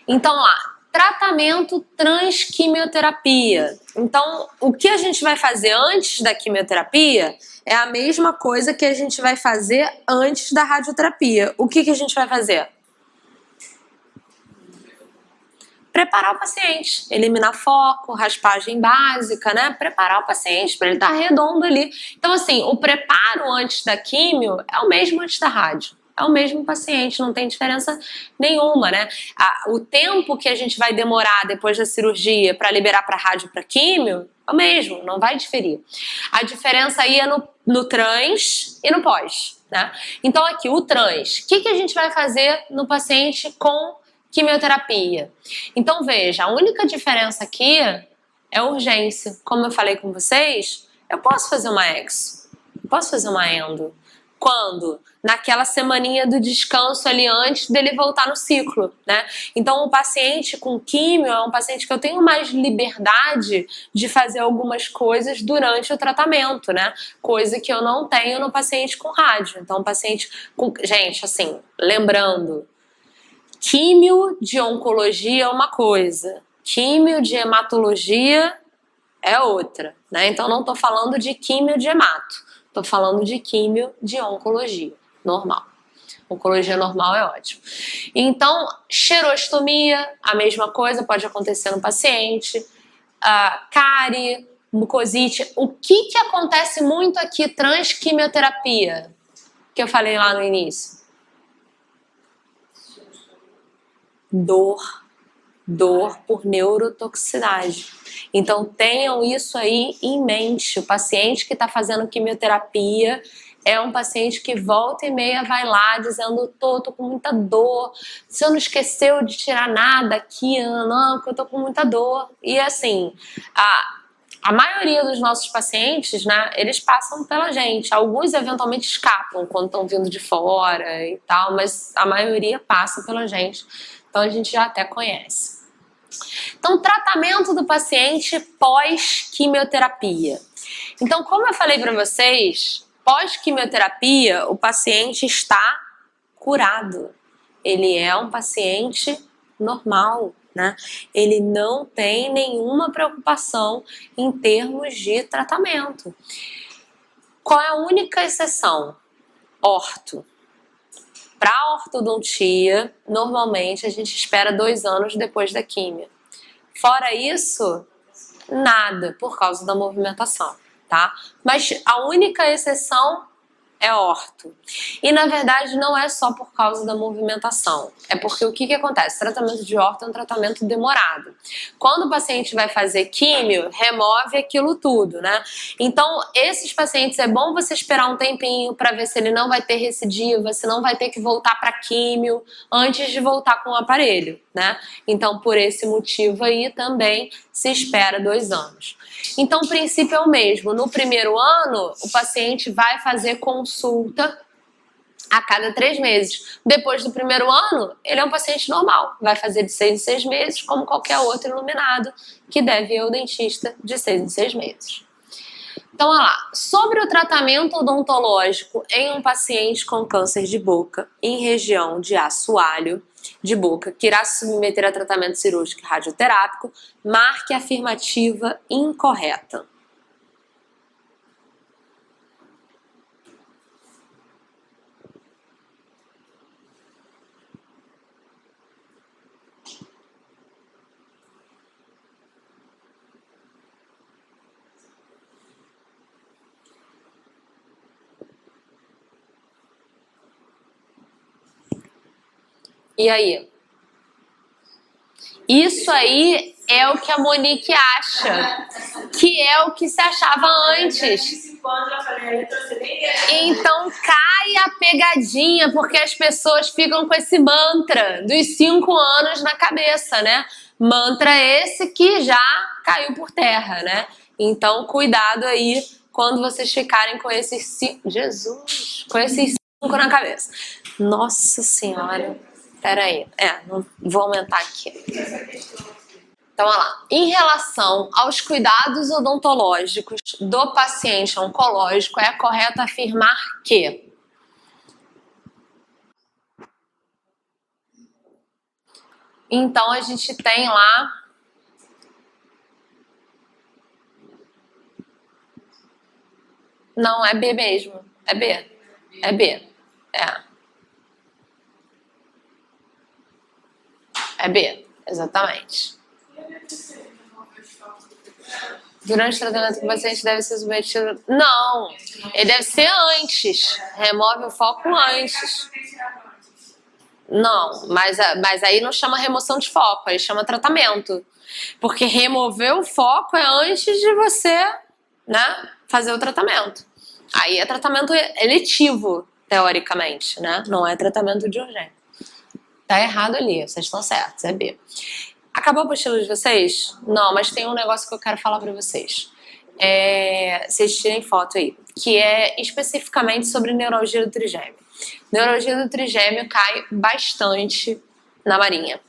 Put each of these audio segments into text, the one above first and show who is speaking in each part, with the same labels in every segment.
Speaker 1: Então, lá, tratamento transquimioterapia. Então, o que a gente vai fazer antes da quimioterapia é a mesma coisa que a gente vai fazer antes da radioterapia. O que a gente vai fazer? Preparar o paciente, eliminar foco, raspagem básica, né? Preparar o paciente para ele estar redondo ali. Então, assim, o preparo antes da quimio é o mesmo antes da rádio. É o mesmo paciente, não tem diferença nenhuma, né? O tempo que a gente vai demorar depois da cirurgia para liberar para rádio para químio é o mesmo, não vai diferir. A diferença aí é no trans e no pós, né? Então aqui, o trans, o que a gente vai fazer no paciente com quimioterapia? Então veja, a única diferença aqui é a urgência. Como eu falei com vocês, eu posso fazer uma exo, posso fazer uma endo. Quando? Naquela semaninha do descanso ali antes dele voltar no ciclo, né? Então o paciente com químio é um paciente que eu tenho mais liberdade de fazer algumas coisas durante o tratamento, né? Coisa que eu não tenho no paciente com rádio. Então o paciente com... Gente, assim, lembrando, químio de oncologia é uma coisa, químio de hematologia é outra, né? Então não tô falando de químio de hemato. Tô falando de químio de oncologia normal. Oncologia normal é ótimo. Então, xerostomia, a mesma coisa, pode acontecer no paciente. Cárie, mucosite. O que acontece muito aqui, transquimioterapia, que eu falei lá no início? Dor por neurotoxicidade. Então tenham isso aí em mente. O paciente que está fazendo quimioterapia é um paciente que volta e meia vai lá dizendo: tô com muita dor, você não esqueceu de tirar nada aqui, não, porque eu tô com muita dor. E assim, a maioria dos nossos pacientes, né, eles passam pela gente. Alguns eventualmente escapam quando estão vindo de fora e tal, mas a maioria passa pela gente. Então a gente já até conhece. Então, tratamento do paciente pós-quimioterapia. Então, como eu falei para vocês, pós-quimioterapia, o paciente está curado. Ele é um paciente normal, né? Ele não tem nenhuma preocupação em termos de tratamento. Qual é a única exceção? Orto. Para ortodontia, normalmente a gente espera 2 anos depois da quimio. Fora isso, nada, por causa da movimentação, tá? Mas a única exceção é orto. E na verdade não é só por causa da movimentação. É porque o que acontece? O tratamento de orto é um tratamento demorado. Quando o paciente vai fazer químio, remove aquilo tudo, né? Então, esses pacientes é bom você esperar um tempinho para ver se ele não vai ter recidiva, se não vai ter que voltar para químio antes de voltar com o aparelho, né? Então, por esse motivo aí também se espera 2 anos. Então, o princípio é o mesmo. No primeiro ano, o paciente vai fazer consulta a cada 3 meses. Depois do primeiro ano, ele é um paciente normal. Vai fazer de 6 em 6 meses, como qualquer outro iluminado que deve ir ao dentista de 6 em 6 meses. Então, olha lá. Sobre o tratamento odontológico em um paciente com câncer de boca em região de assoalho de boca que irá se submeter a tratamento cirúrgico e radioterápico, marque a afirmativa incorreta. E aí? Isso aí é o que a Monique acha, que é o que se achava antes. Então cai a pegadinha, porque as pessoas ficam com esse mantra dos 5 anos na cabeça, né? Mantra esse que já caiu por terra, né? Então cuidado aí quando vocês ficarem com esses 5... Jesus! Com esses 5 na cabeça. Nossa Senhora! Peraí, não vou aumentar aqui. Então, olha lá. Em relação aos cuidados odontológicos do paciente oncológico, é correto afirmar que Então a gente tem lá... Não, é B mesmo. É B. É B. É. É B, exatamente. Durante o tratamento, o paciente deve ser submetido... Não, ele deve ser antes. Remove o foco antes. Não, mas aí não chama remoção de foco, aí chama tratamento. Porque remover o foco é antes de você, né, fazer o tratamento. Aí é tratamento eletivo, teoricamente, né? Não é tratamento de urgência. Tá errado ali, vocês estão certos, é B. Acabou a apostila de vocês? Não, mas tem um negócio que eu quero falar pra vocês. Vocês tirem foto aí, que é especificamente sobre neuralgia do trigêmeo. Neuralgia do trigêmeo cai bastante na Marinha.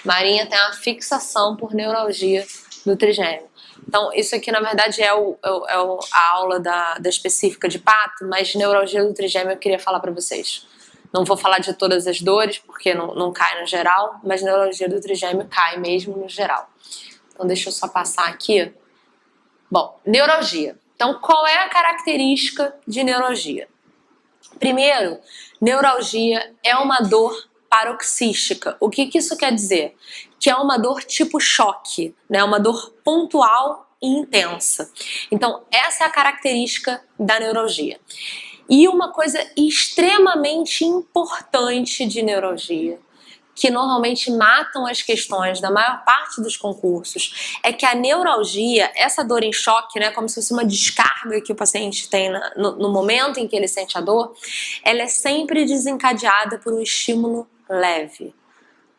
Speaker 1: Marinha tem uma fixação por neuralgia do trigêmeo. Então, isso aqui, na verdade, é a aula da específica de pato, mas neuralgia do trigêmeo eu queria falar para vocês. Não vou falar de todas as dores, porque não cai no geral, mas neuralgia do trigêmeo cai mesmo no geral. Então, deixa eu só passar aqui. Bom, neuralgia. Então, qual é a característica de neuralgia? Primeiro, neuralgia é uma dor paroxística. O que isso quer dizer? Que é uma dor tipo choque, né? Uma dor pontual e intensa. Então, essa é a característica da neuralgia. E uma coisa extremamente importante de neuralgia, que normalmente matam as questões da maior parte dos concursos, é que a neuralgia, essa dor em choque, né, como se fosse uma descarga que o paciente tem no momento em que ele sente a dor, ela é sempre desencadeada por um estímulo leve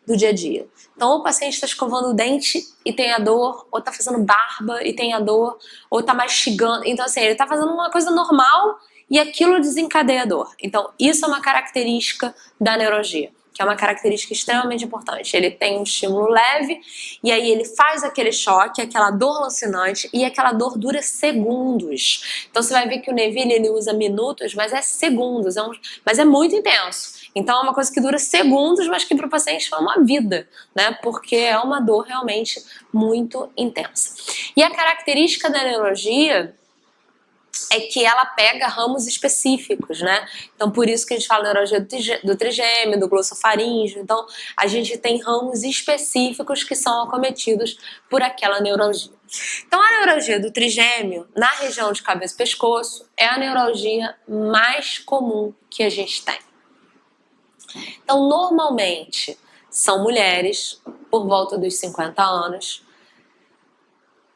Speaker 1: do dia a dia. Então, o paciente está escovando o dente e tem a dor, ou está fazendo barba e tem a dor, ou está mastigando. Então, assim, ele está fazendo uma coisa normal e aquilo desencadeia a dor. Então, isso é uma característica da neuralgia, que é uma característica extremamente importante. Ele tem um estímulo leve e aí ele faz aquele choque, aquela dor lancinante, e aquela dor dura segundos. Então, você vai ver que o Neville, ele usa minutos, mas é segundos, mas é muito intenso. Então é uma coisa que dura segundos, mas que para o paciente é uma vida, né? Porque é uma dor realmente muito intensa. E a característica da neuralgia é que ela pega ramos específicos, né? Então por isso que a gente fala neuralgia do trigêmeo, do glossofaríngeo. Então a gente tem ramos específicos que são acometidos por aquela neuralgia. Então a neuralgia do trigêmeo, na região de cabeça e pescoço, é a neuralgia mais comum que a gente tem. Então, normalmente, são mulheres por volta dos 50 anos.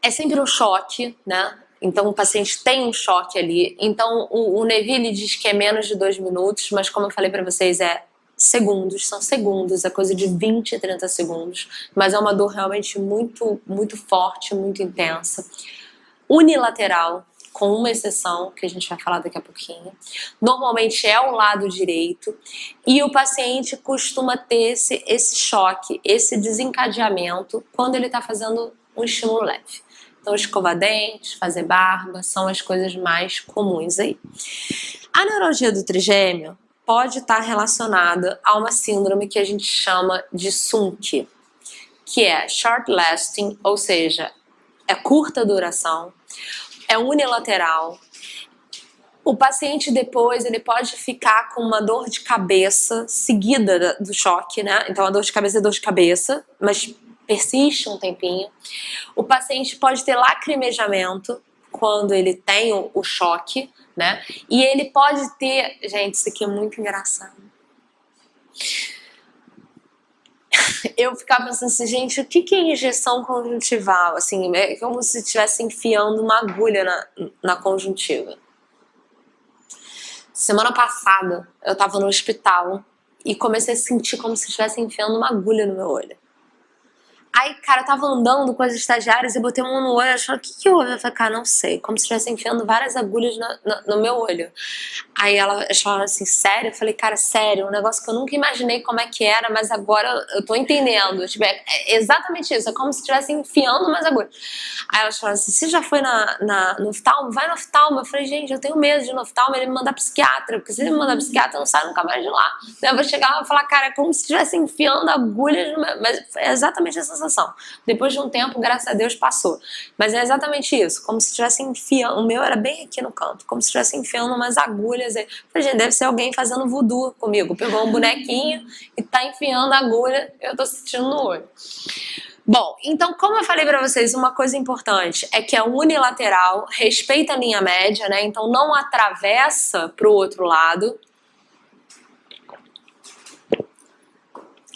Speaker 1: É sempre um choque, né? Então, o paciente tem um choque ali. Então, o Neville diz que é menos de 2 minutos, mas como eu falei para vocês, é segundos, são segundos, é coisa de 20 a 30 segundos. Mas é uma dor realmente muito, muito forte, muito intensa. Unilateral, com uma exceção, que a gente vai falar daqui a pouquinho. Normalmente é o lado direito e o paciente costuma ter esse choque, esse desencadeamento quando ele está fazendo um estímulo leve. Então, escovar dentes, fazer barba, são as coisas mais comuns aí. A neuralgia do trigêmeo pode estar relacionada a uma síndrome que a gente chama de SUNC, que é short lasting, ou seja, é curta duração, é unilateral. O paciente depois ele pode ficar com uma dor de cabeça seguida do choque, né? Então a dor de cabeça é dor de cabeça, mas persiste um tempinho. O paciente pode ter lacrimejamento quando ele tem o choque, né? E ele pode ter... Gente, isso aqui é muito engraçado. Eu ficava pensando assim, gente, o que é injeção conjuntival? Assim, é como se estivesse enfiando uma agulha na conjuntiva. Semana passada, eu tava no hospital e comecei a sentir como se estivesse enfiando uma agulha no meu olho. Aí, cara, eu tava andando com as estagiárias e botei a mão no olho, elas falaram, o que que houve? Eu falei, cara, não sei, como se estivesse enfiando várias agulhas no meu olho. Aí elas falaram assim, sério? Eu falei, cara, sério, um negócio que eu nunca imaginei como é que era, mas agora eu tô entendendo. Tipo, é exatamente isso, é como se estivesse enfiando umas agulhas. Aí elas falaram assim, você já foi no oftalmo? Vai no oftalmo. Eu falei, gente, eu tenho medo de ir no oftalmo, ele me mandar psiquiatra, porque se ele me mandar psiquiatra, eu não saio nunca mais de lá. Eu vou chegar lá e falar, cara, é como se estivesse enfiando agulhas no meu... Mas é exatamente essa sensação. Depois de um tempo, graças a Deus, passou. Mas é exatamente isso, como se estivesse enfiando... O meu era bem aqui no canto, como se estivesse enfiando umas agulhas. Eu falei, gente, deve ser alguém fazendo voodoo comigo. Pegou um bonequinho e tá enfiando a agulha, eu tô sentindo no olho. Bom, então, como eu falei pra vocês, uma coisa importante é que é unilateral, respeita a linha média, né? Então não atravessa pro outro lado.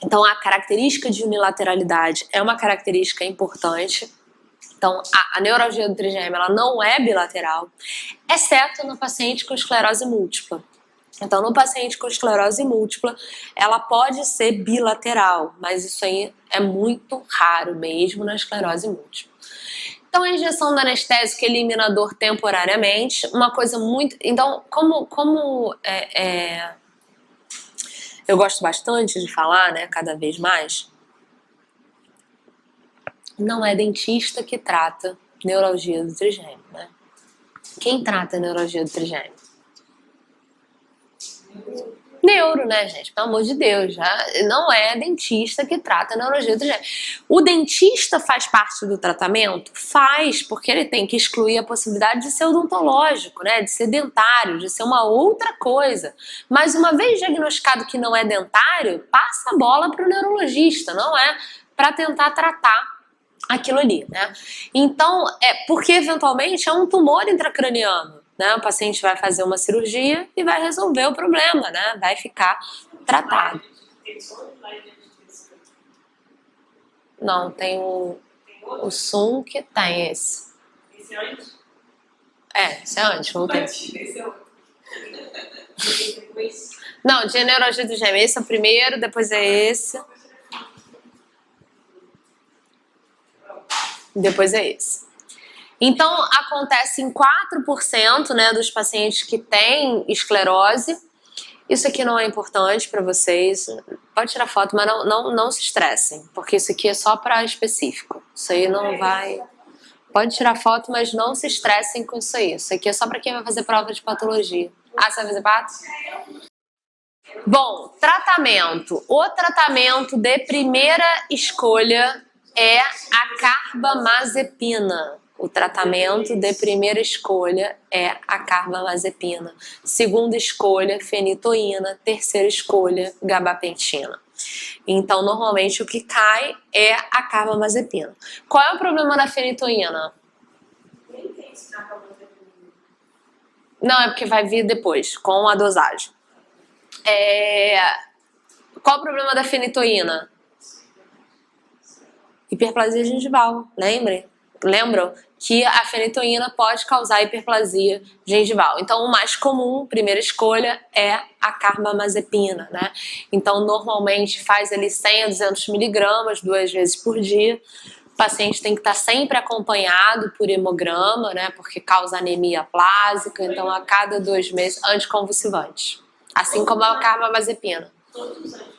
Speaker 1: Então a característica de unilateralidade é uma característica importante. Então a neuralgia do trigêmeo ela não é bilateral, exceto no paciente com esclerose múltipla. Então, no paciente com esclerose múltipla, ela pode ser bilateral, mas isso aí é muito raro mesmo na esclerose múltipla. Então, a injeção do anestésico elimina a dor temporariamente, uma coisa muito... Então, eu gosto bastante de falar, né, cada vez mais, não é dentista que trata neuralgia do trigêmeo, né? Quem trata a neuralgia do trigêmeo? Neuro, né, gente? Pelo amor de Deus, já não é dentista que trata a neurologia do trigêmeo. O dentista faz parte do tratamento? Faz, porque ele tem que excluir a possibilidade de ser odontológico, né? De ser dentário, de ser uma outra coisa. Mas uma vez diagnosticado que não é dentário, passa a bola para o neurologista, não é para tentar tratar aquilo ali, né? Então, porque eventualmente é um tumor intracraniano. Né? O paciente vai fazer uma cirurgia e vai resolver o problema, né? Vai ficar tratado. Não, tem o SUM que tem esse.
Speaker 2: Esse é antes?
Speaker 1: Esse é antes, não tem.
Speaker 2: Esse é outro.
Speaker 1: Não, de neurologia do gêmeo. Esse é o primeiro, depois é esse. Depois é esse. Então, acontece em 4%, né, dos pacientes que têm esclerose. Isso aqui não é importante para vocês. Pode tirar foto, mas não se estressem, porque isso aqui é só para específico. Isso aí não vai... Pode tirar foto, mas não se estressem com isso aí. Isso aqui é só para quem vai fazer prova de patologia. Ah, você vai fazer pato? Bom, tratamento. O tratamento de primeira escolha é a carbamazepina. O tratamento de primeira escolha é a carbamazepina. Segunda escolha, fenitoína. Terceira escolha, gabapentina. Então, normalmente, o que cai é a carbamazepina. Qual é o problema da fenitoína? Não, é porque vai vir depois, com a dosagem. Qual o problema da fenitoína? Hiperplasia gengival, lembram que a fenitoína pode causar hiperplasia gengival. Então, o mais comum, primeira escolha, é a carbamazepina, né? Então, normalmente faz ali 100 a 200 miligramas 2 vezes por dia. O paciente tem que estar sempre acompanhado por hemograma, né? Porque causa anemia plásica. Então, a cada 2 meses, anticonvulsivante. Assim como a carbamazepina.
Speaker 2: Todos os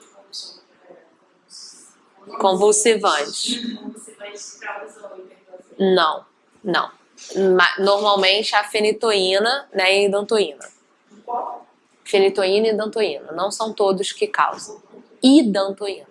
Speaker 1: Convulsivantes.
Speaker 2: Convulsivantes causam hiperplasia?
Speaker 1: Não. Normalmente a fenitoína, né, e idantoína.
Speaker 2: Qual?
Speaker 1: Fenitoína e idantoína. Não são todos que causam. Idantoína.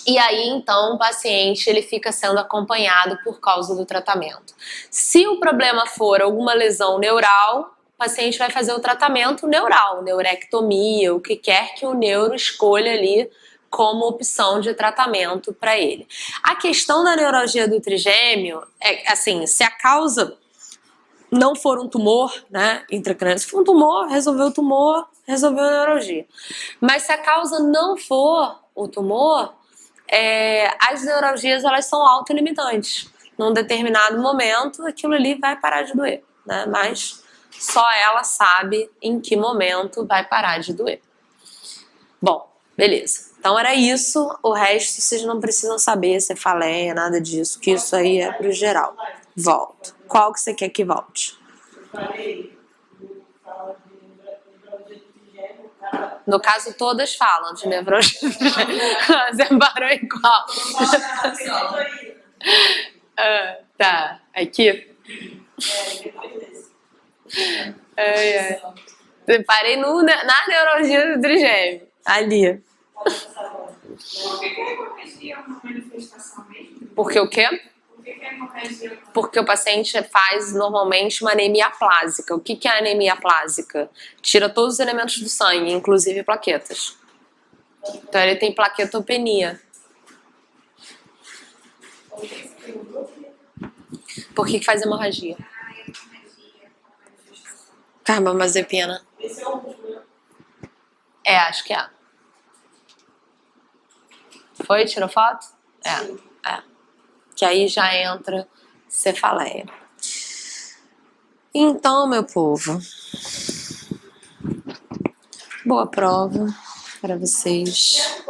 Speaker 1: E aí, então, o paciente ele fica sendo acompanhado por causa do tratamento. Se o problema for alguma lesão neural, o paciente vai fazer o tratamento neural, neurectomia, o que quer que o neuro escolha ali como opção de tratamento para ele. A questão da neuralgia do trigêmeo é assim, se a causa não for um tumor, né, intracraniano, se for um tumor, resolveu o tumor, resolveu a neuralgia. Mas se a causa não for o tumor, as neuralgias elas são autolimitantes. Num determinado momento, aquilo ali vai parar de doer, né? Mas só ela sabe em que momento vai parar de doer. Bom, beleza. Então era isso, o resto vocês não precisam saber, cefaleia, nada disso, que isso aí é pro geral. Volto. Qual que você quer que volte?
Speaker 2: Eu falei, fala de nevrologia do trigêmeo, cara.
Speaker 1: No caso, todas falam de nevrologia. Você parou em qual? Tá, aqui?
Speaker 2: Depois desse.
Speaker 1: Eu parei na neurologia do trigêmeo. Ali.
Speaker 2: Por que a hemorragia é uma manifestação mesmo?
Speaker 1: Porque o quê?
Speaker 2: Por que a hemorragia é uma
Speaker 1: Porque o paciente faz normalmente uma anemia plásica. O que é a anemia plásica? Tira todos os elementos do sangue, inclusive plaquetas. Então ele tem plaquetopenia. Por que faz hemorragia? Carbamazepina.
Speaker 2: Esse é o último, né?
Speaker 1: Acho que é. Foi? Tirou foto? É. Que aí já entra cefaleia. Então, meu povo, boa prova para vocês.